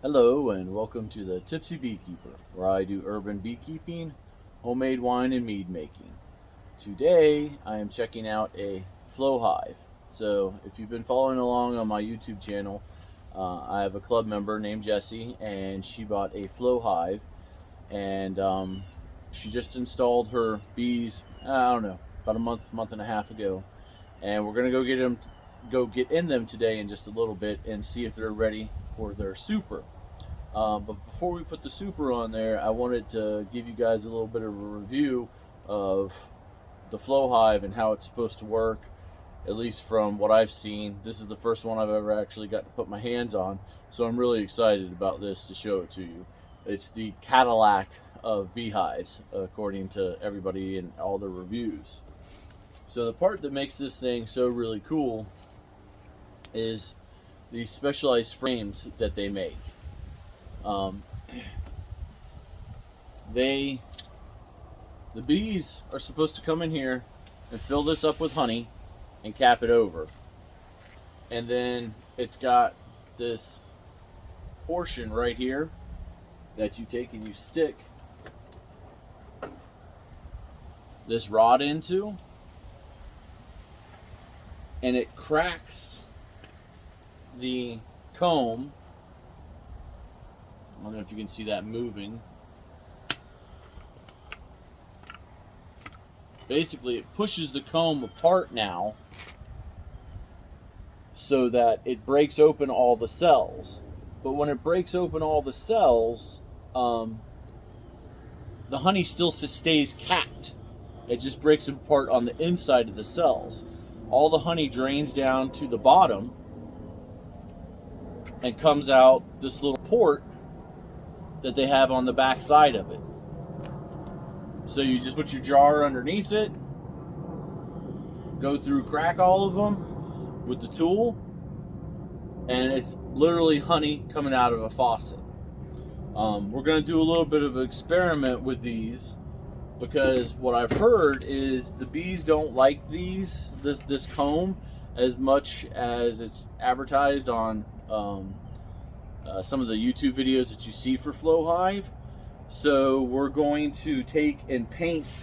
Hello and welcome to the Tipsy Beekeeper, where I do urban beekeeping, homemade wine, and mead making. Today I am checking out a flow hive. So if you've been following along on my YouTube channel, I have a club member named Jessie, and she bought a flow hive, and she just installed her bees. I don't know, about a month and a half ago, and we're gonna go get in them today in just a little bit and see if they're ready for their super. But before we put the super on there, I wanted to give you guys a little bit of a review of the flow hive and how it's supposed to work. At least from what I've seen, this is the first one I've ever actually got to put my hands on, so I'm really excited about this to show it to you. It's the Cadillac of beehives, according to everybody in all the reviews. So the part that makes this thing so really cool is these specialized frames that they make. Um, the bees are supposed to come in here and fill this up with honey and cap it over. And then it's got this portion right here that you take and you stick this rod into, and it cracks the comb. I don't know if you can see that moving. Basically, it pushes the comb apart now so that it breaks open all the cells. But when it breaks open all the cells, the honey still stays capped. It just breaks apart on the inside of the cells. All the honey drains down to the bottom and comes out this little port that they have on the back side of it. So you just put your jar underneath it, go through, crack all of them with the tool, and it's literally honey coming out of a faucet. We're going to do a little bit of an experiment with these, because what I've heard is the bees don't like this comb as much as it's advertised on some of the YouTube videos that you see for flow hive. So we're going to take and paint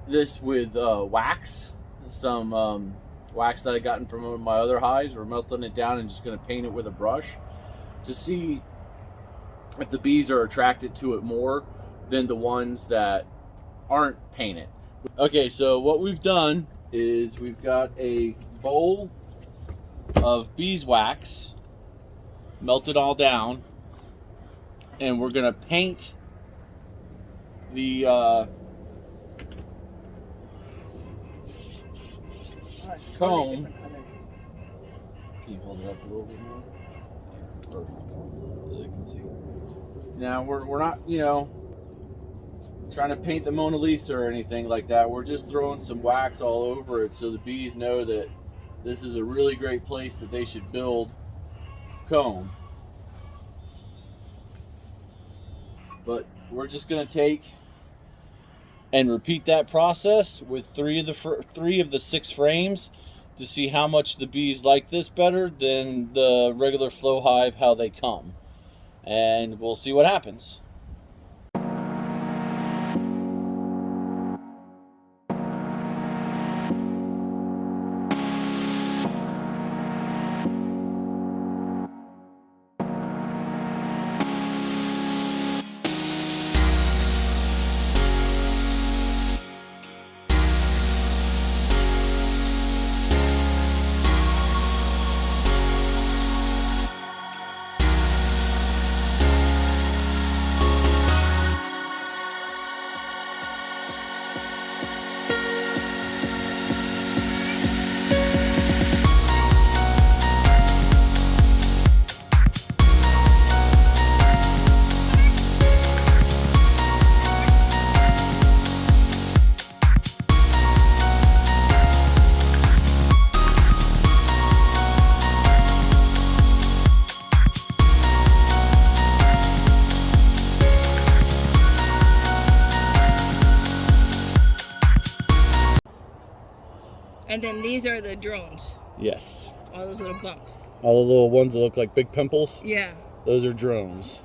this with wax, some wax that I gotten from one of my other hives. We're melting it down and just going to paint it with a brush to see if the bees are attracted to it more than the ones that aren't painted. Okay, so what we've done is we've got a bowl of beeswax melted all down, and we're gonna paint the comb. Can you hold it up a little bit more? Perfect. So they can see. Now we're not, trying to paint the Mona Lisa or anything like that. We're just throwing some wax all over it so the bees know that this is a really great place that they should build comb. But we're just going to take and repeat that process with three of the 6 frames to see how much the bees like this better than the regular flow hive, how they come. And we'll see what happens. And then these are the drones. Yes. All those little bumps. All the little ones that look like big pimples. Yeah. Those are drones.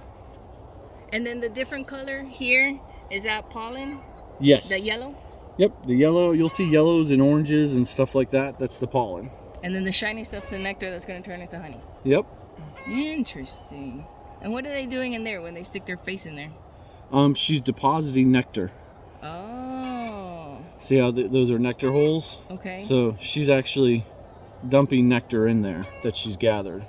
And then the different color here, is that pollen? Yes. The yellow? Yep, the yellow, you'll see yellows and oranges and stuff like that. That's the pollen. And then the shiny stuff's the nectar that's going to turn into honey. Yep. Interesting. And what are they doing in there when they stick their face in there? She's depositing nectar. Oh. See how those are nectar holes? Okay. So she's actually dumping nectar in there that she's gathered.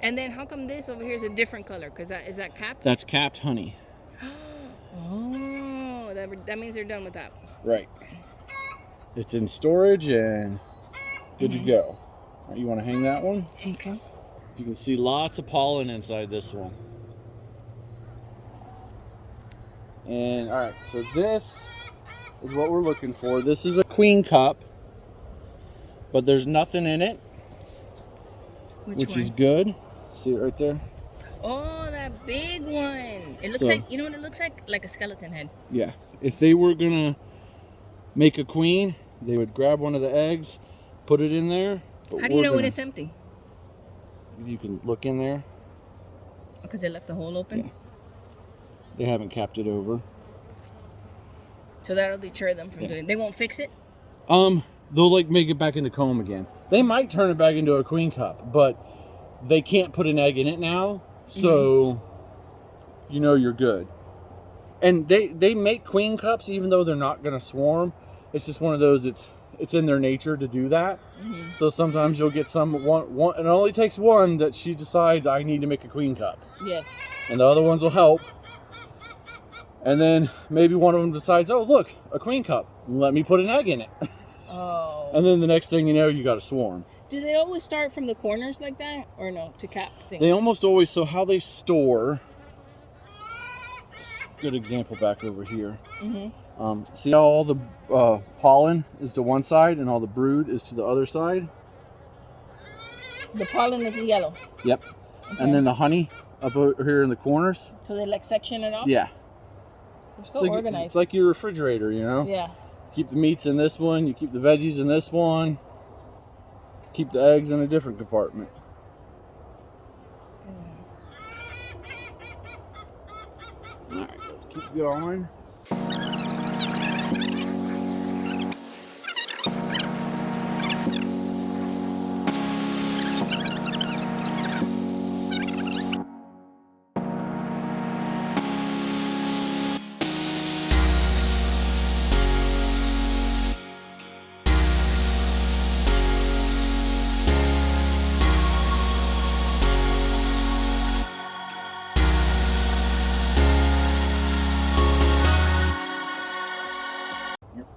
And then how come this over here is a different color? Because is that capped? That's capped honey. Oh, that means they're done with that. Right. It's in storage and good to go. Right, you want to hang that one? Okay. You can see lots of pollen inside this one. And all right, so this is what we're looking for. This is a queen cup, but there's nothing in it, which is good. See it right there? Oh, that big one. It looks like, you know what it looks like? Like a skeleton head. Yeah. If they were gonna make a queen, they would grab one of the eggs, put it in there. How do you know when it's empty? You can look in there. Because they left the hole open? Yeah. They haven't capped it over. So that'll deter them from doing it. They won't fix it? They'll like make it back into comb again. They might turn it back into a queen cup, but they can't put an egg in it now, so you know you're good. And they make queen cups even though they're not gonna swarm. It's just one of those, it's in their nature to do that. So sometimes you'll get one, it only takes one that she decides I need to make a queen cup. Yes. And the other ones will help. And then maybe one of them decides, oh look, a queen cup, let me put an egg in it. Oh. And then the next thing you know, you got a swarm. Do they always start from the corners like that? Or no, to cap things? They almost always, so how they store, good example back over here. See how all the pollen is to one side and all the brood is to the other side? The pollen is yellow. Yep. Okay. And then the honey up over here in the corners. So they like section it off? Yeah. They're so organized. It's like your refrigerator, you know? Yeah. Keep the meats in this one, you keep the veggies in this one, keep the eggs in a different compartment. Alright, let's keep going.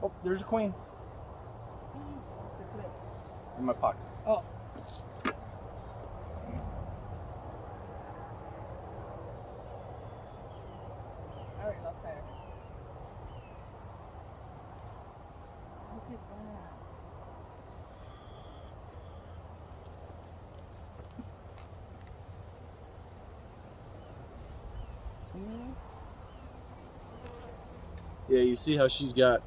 Oh, there's a queen. Where's the clip? In my pocket. Oh. Alright, lost sight of it. Look at that. See? Yeah, you see how she's got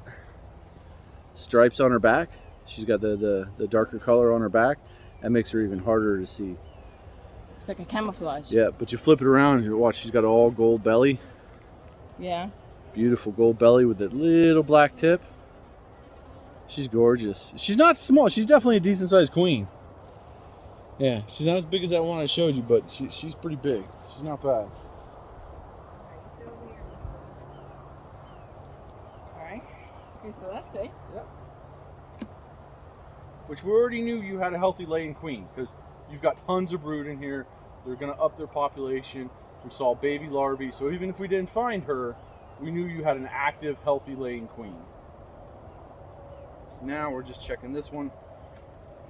stripes on her back? She's got the darker color on her back. That makes her even harder to see. It's like a camouflage. Yeah, but you flip it around and you watch, she's got an all gold belly. Yeah. Beautiful gold belly with that little black tip. She's gorgeous. She's not small. She's definitely a decent sized queen. Yeah, she's not as big as that one I showed you, but she's pretty big. She's not bad. Alright. Okay, so that's good. Yep. Which we already knew you had a healthy laying queen because you've got tons of brood in here. They're going to up their population. We saw baby larvae, so even if we didn't find her, we knew you had an active, healthy laying queen. So now we're just checking this one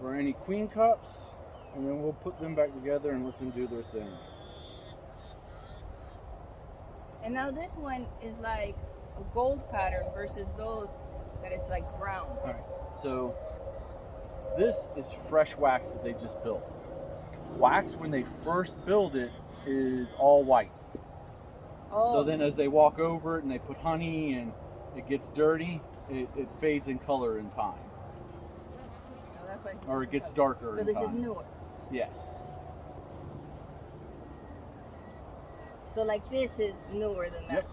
for any queen cups, and then we'll put them back together and let them do their thing. And now this one is like a gold pattern versus those that it's like brown. All right, so this is fresh wax that they just built. Wax, when they first build it, is all white. Oh. So then as they walk over it and they put honey and it gets dirty, it fades in color in time. Oh, that's why or it gets darker so in this time. is newer. Yes. So like this is newer than that. Yep.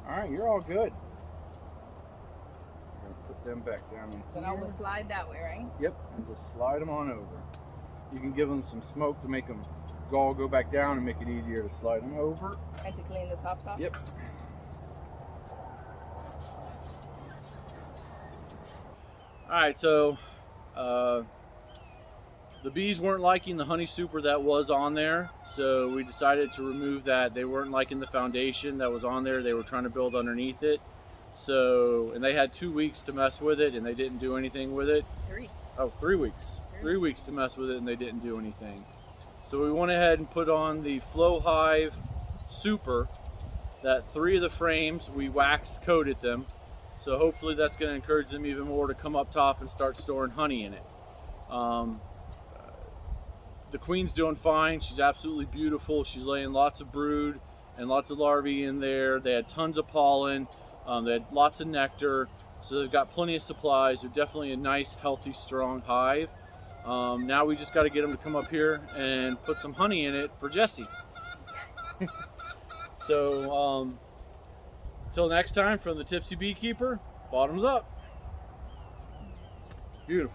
All right, you're all good. I'm gonna put them back down in So now we'll slide that way, right? Yep, and just slide them on over. You can give them some smoke to make them all go back down and make it easier to slide them over. And to clean the tops off? Yep. Alright, so the bees weren't liking the honey super that was on there, so we decided to remove that. They weren't liking the foundation that was on there. They were trying to build underneath it. So, and they had 2 weeks to mess with it, and they didn't do anything with it. 3. Oh, 3 weeks. 3 weeks to mess with it, and they didn't do anything. So we went ahead and put on the Flow Hive Super. That 3 of the frames, we wax coated them. So hopefully that's going to encourage them even more to come up top and start storing honey in it. The queen's doing fine. She's absolutely beautiful. She's laying lots of brood and lots of larvae in there. They had tons of pollen. They had lots of nectar. So they've got plenty of supplies. They're definitely a nice, healthy, strong hive. Now we just got to get them to come up here and put some honey in it for Jessie. So until next time, from the Tipsy Beekeeper, bottoms up. Beautiful.